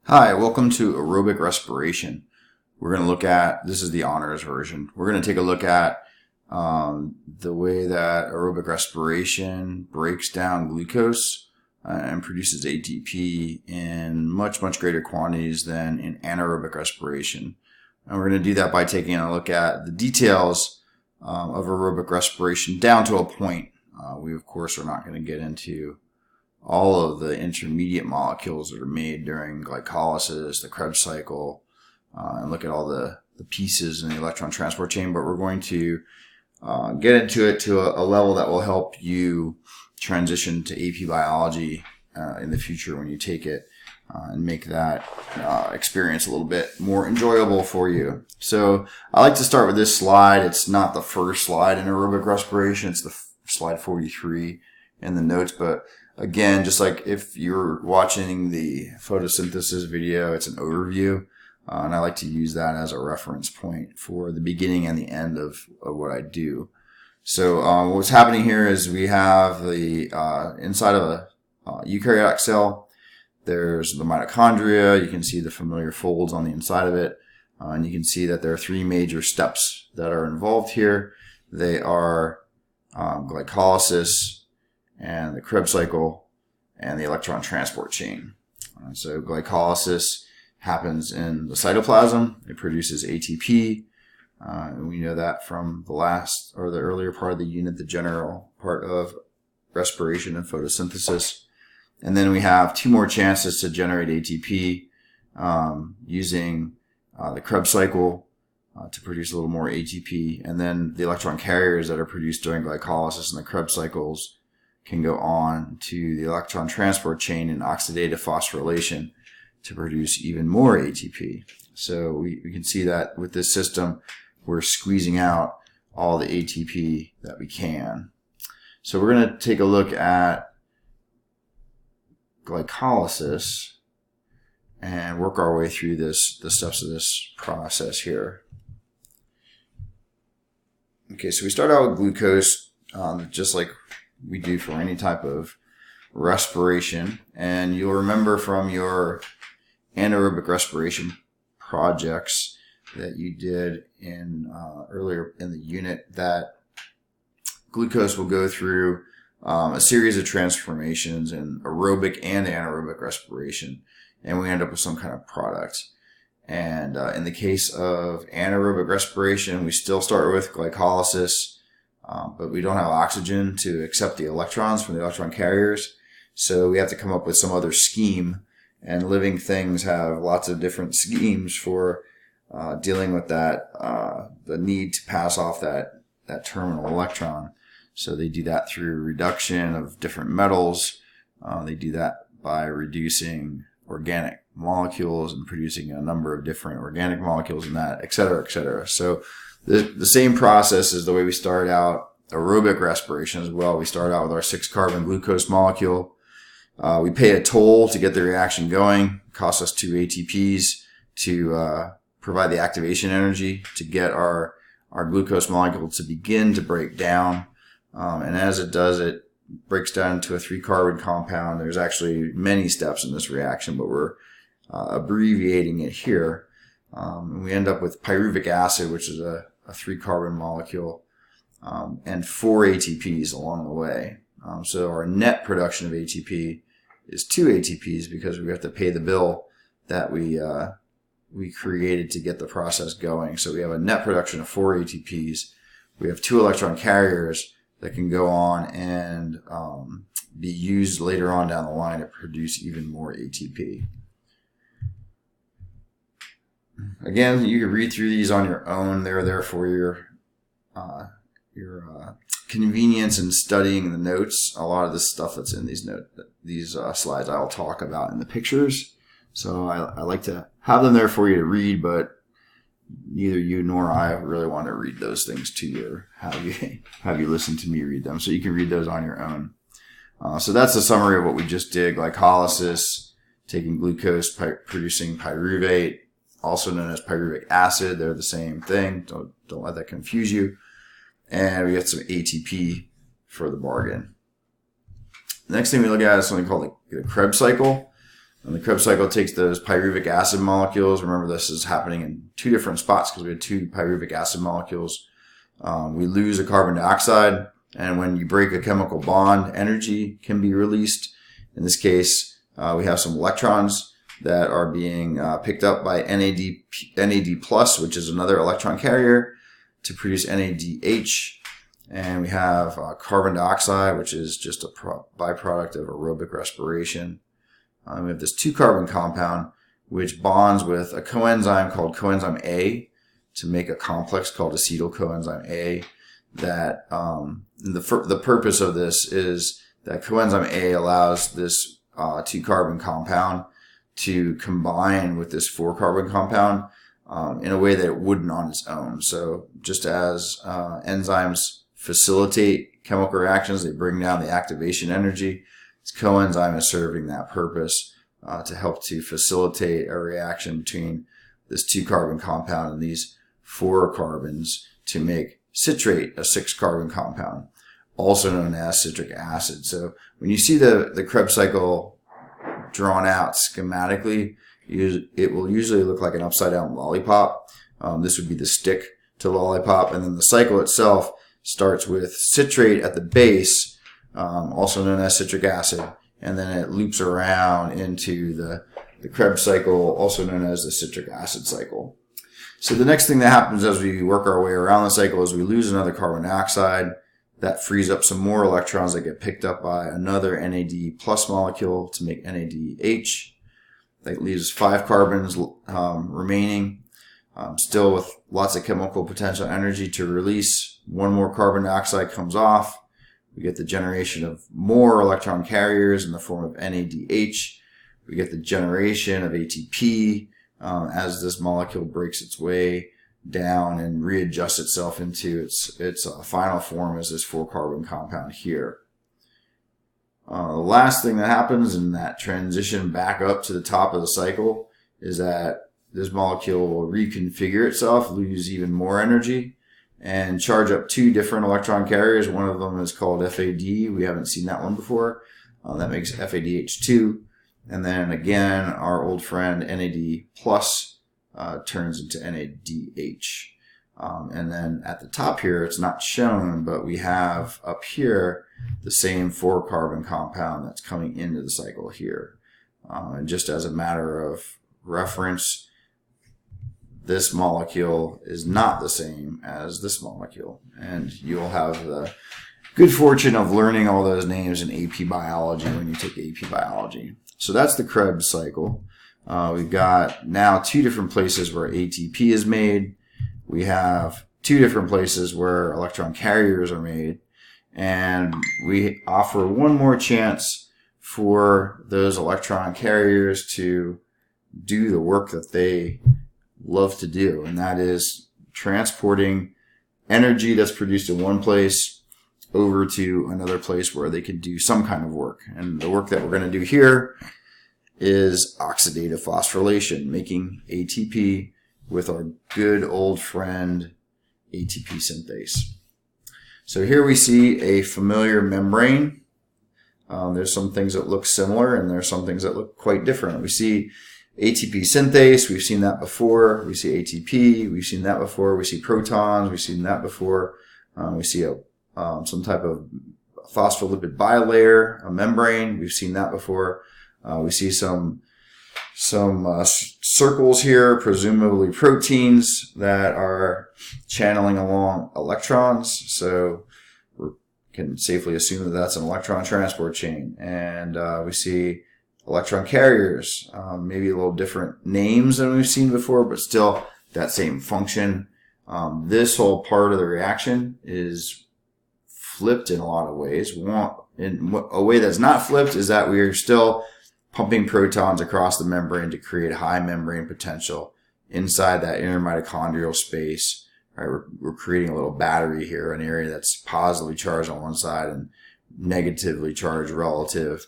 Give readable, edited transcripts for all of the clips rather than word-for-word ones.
Hi, welcome to Aerobic Respiration. We're going to look at, this is the honors version. We're going to take a look at the way that aerobic respiration breaks down glucose and produces ATP in much greater quantities than in anaerobic respiration. And we're going to do that by taking a look at the details of aerobic respiration down to a point. We, of course, are not going to get into all of the intermediate molecules that are made during glycolysis, the Kreb cycle, and look at all the pieces in the electron transport chain. But we're going to get into it to a level that will help you transition to AP biology in the future when you take it and make that experience a little bit more enjoyable for you. So I like to start with this slide. It's not the first slide in aerobic respiration. It's the slide 43 in the notes, but again, just like if you're watching the photosynthesis video, it's an overview, and I like to use that as a reference point for the beginning and the end of what I do. So what's happening here is we have the inside of a eukaryotic cell, there's the mitochondria. You can see the familiar folds on the inside of it, and you can see that there are three major steps that are involved here. They are glycolysis, and the Kreb cycle, and the electron transport chain. So glycolysis happens in the cytoplasm. It produces ATP, and we know that from the last or the earlier part of the unit, the general part of respiration and photosynthesis. And then we have two more chances to generate ATP using the Kreb cycle to produce a little more ATP, and then the electron carriers that are produced during glycolysis and the Kreb cycles can go on to the electron transport chain and oxidative phosphorylation to produce even more ATP. So we can see that with this system, we're squeezing out all the ATP that we can. So we're going to take a look at glycolysis and work our way through the steps of this process here. Okay, so we start out with glucose, just like we do for any type of respiration. And you'll remember from your anaerobic respiration projects that you did in earlier in the unit that glucose will go through a series of transformations in aerobic and anaerobic respiration, and we end up with some kind of product. And in the case of anaerobic respiration, we still start with glycolysis, but we don't have oxygen to accept the electrons from the electron carriers. So we have to come up with some other scheme, and living things have lots of different schemes for dealing with that, the need to pass off that terminal electron. So they do that through reduction of different metals. They do that by reducing organic molecules and producing a number of different organic molecules in that, et cetera, et cetera. So the same process is the way we start out aerobic respiration as well. We start out with our 6-carbon glucose molecule. We pay a toll to get the reaction going. It costs us 2 ATPs to provide the activation energy to get our glucose molecule to begin to break down. And as it does, it breaks down into a 3-carbon compound. There's actually many steps in this reaction, but we're abbreviating it here. And we end up with pyruvic acid, which is a 3-carbon molecule, and 4 ATPs along the way. So our net production of ATP is 2 ATPs because we have to pay the bill that we created to get the process going. So we have a net production of 4 ATPs. We have 2 electron carriers that can go on and be used later on down the line to produce even more ATP. Again, you can read through these on your own. They're there for your convenience in studying the notes. A lot of the stuff that's in these slides I'll talk about in the pictures. So I like to have them there for you to read, but neither you nor I really want to read those things to you or have you listen to me read them. So you can read those on your own. So that's the summary of what we just did. Glycolysis, taking glucose, producing pyruvate, also known as pyruvic acid. They're the same thing. Don't let that confuse you. And we get some ATP for the bargain. The next thing we look at is something called the Kreb cycle. And the Krebs cycle takes those pyruvic acid molecules. Remember, this is happening in two different spots because we had two pyruvic acid molecules. We lose a carbon dioxide, and when you break a chemical bond, energy can be released. In this case, we have some electrons that are being picked up by NAD+, which is another electron carrier, to produce NADH. And we have carbon dioxide, which is just a byproduct of aerobic respiration. We have this 2-carbon compound, which bonds with a coenzyme called coenzyme A to make a complex called acetyl coenzyme A. That the purpose of this is that coenzyme A allows this 2-carbon compound to combine with this 4-carbon compound in a way that it wouldn't on its own. So just as enzymes facilitate chemical reactions, they bring down the activation energy. This coenzyme is serving that purpose to help to facilitate a reaction between this 2-carbon compound and these 4 carbons to make citrate, a 6-carbon compound, also known as citric acid. So when you see the Krebs cycle drawn out schematically, it will usually look like an upside down lollipop. This would be the stick to lollipop, and then the cycle itself starts with citrate at the base, also known as citric acid, and then it loops around into the Krebs cycle, also known as the citric acid cycle. So the next thing that happens as we work our way around the cycle is we lose another carbon dioxide. That frees up some more electrons that get picked up by another NAD+ molecule to make NADH. That leaves 5 carbons remaining, still with lots of chemical potential energy to release. One more carbon dioxide comes off. We get the generation of more electron carriers in the form of NADH. We get the generation of ATP as this molecule breaks its way down and readjusts itself into its final form as this 4-carbon compound here. The last thing that happens in that transition back up to the top of the cycle is that this molecule will reconfigure itself, lose even more energy, and charge up 2 different electron carriers. One of them is called FAD. We haven't seen that one before. That makes FADH2. And then again, our old friend NAD+ turns into NADH. And then at the top here, it's not shown, but we have up here the same 4-carbon compound that's coming into the cycle here. And just as a matter of reference, this molecule is not the same as this molecule. And you'll have the good fortune of learning all those names in AP Biology when you take AP Biology. So that's the Krebs cycle. We've got now 2 different places where ATP is made. We have 2 different places where electron carriers are made. And we offer one more chance for those electron carriers to do the work that they love to do. And that is transporting energy that's produced in one place over to another place where they can do some kind of work. And the work that we're going to do here is oxidative phosphorylation, making ATP with our good old friend ATP synthase. So here we see a familiar membrane. There's some things that look similar and there's some things that look quite different. We see ATP synthase, we've seen that before. We see ATP, we've seen that before. We see protons, we've seen that before. We see some type of phospholipid bilayer, a membrane, we've seen that before. We see some circles here, presumably proteins that are channeling along electrons. So we can safely assume that that's an electron transport chain. And we see electron carriers, maybe a little different names than we've seen before, but still that same function. This whole part of the reaction is flipped in a lot of ways. A way that's not flipped is that we are still pumping protons across the membrane to create high membrane potential inside that inner mitochondrial space. Right? We're creating a little battery here, an area that's positively charged on one side and negatively charged relatively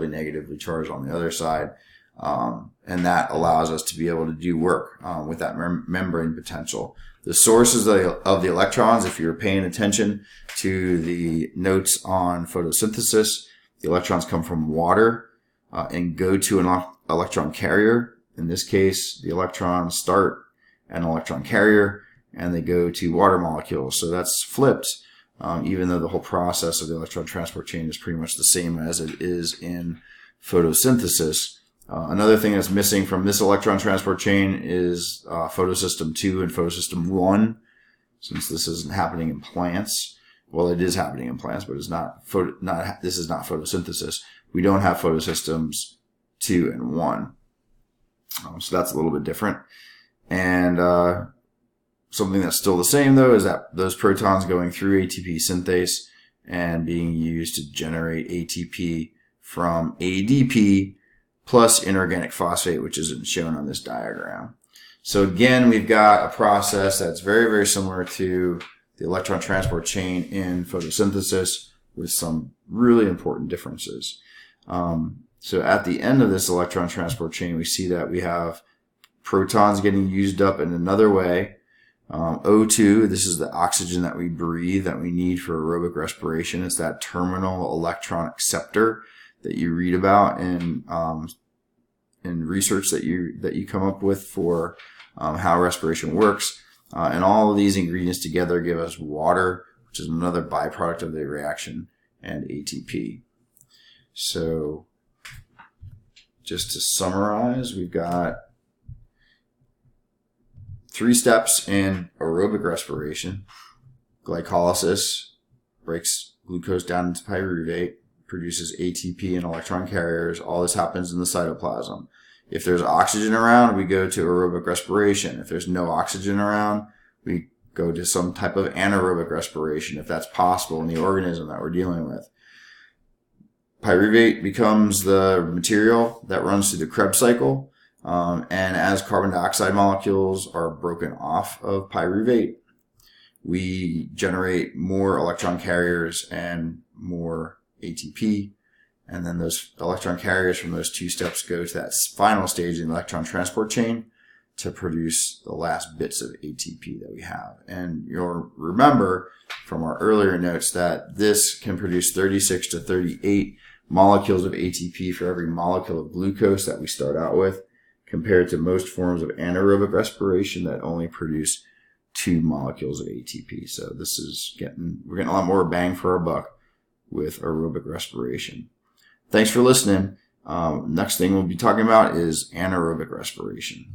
negatively charged on the other side. And that allows us to be able to do work with that membrane potential. The sources of the electrons, if you're paying attention to the notes on photosynthesis, the electrons come from water. and go to an electron carrier. In this case, the electrons start at an electron carrier and they go to water molecules. So that's flipped, even though the whole process of the electron transport chain is pretty much the same as it is in photosynthesis. Another thing that's missing from this electron transport chain is photosystem 2 and photosystem 1, since this isn't happening in plants. Well, it is happening in plants, but it's this is not photosynthesis. We don't have photosystems 2 and 1. So that's a little bit different. And something that's still the same, though, is that those protons going through ATP synthase and being used to generate ATP from ADP plus inorganic phosphate, which isn't shown on this diagram. So again, we've got a process that's very, very similar to the electron transport chain in photosynthesis with some really important differences. So at the end of this electron transport chain, we see that we have protons getting used up in another way. O2, this is the oxygen that we breathe that we need for aerobic respiration. It's that terminal electron acceptor that you read about in research that you come up with for how respiration works. And all of these ingredients together give us water, which is another byproduct of the reaction, and ATP. So just to summarize, we've got 3 steps in aerobic respiration. Glycolysis breaks glucose down into pyruvate, produces ATP and electron carriers. All this happens in the cytoplasm. If there's oxygen around, we go to aerobic respiration. If there's no oxygen around, we go to some type of anaerobic respiration, if that's possible in the organism that we're dealing with. Pyruvate becomes the material that runs through the Kreb cycle. And as carbon dioxide molecules are broken off of pyruvate, we generate more electron carriers and more ATP. And then those electron carriers from those 2 steps go to that final stage in the electron transport chain to produce the last bits of ATP that we have. And you'll remember from our earlier notes that this can produce 36 to 38 molecules of ATP for every molecule of glucose that we start out with, compared to most forms of anaerobic respiration that only produce 2 molecules of ATP. So this is we're getting a lot more bang for our buck with aerobic respiration. Thanks for listening. Next thing we'll be talking about is anaerobic respiration.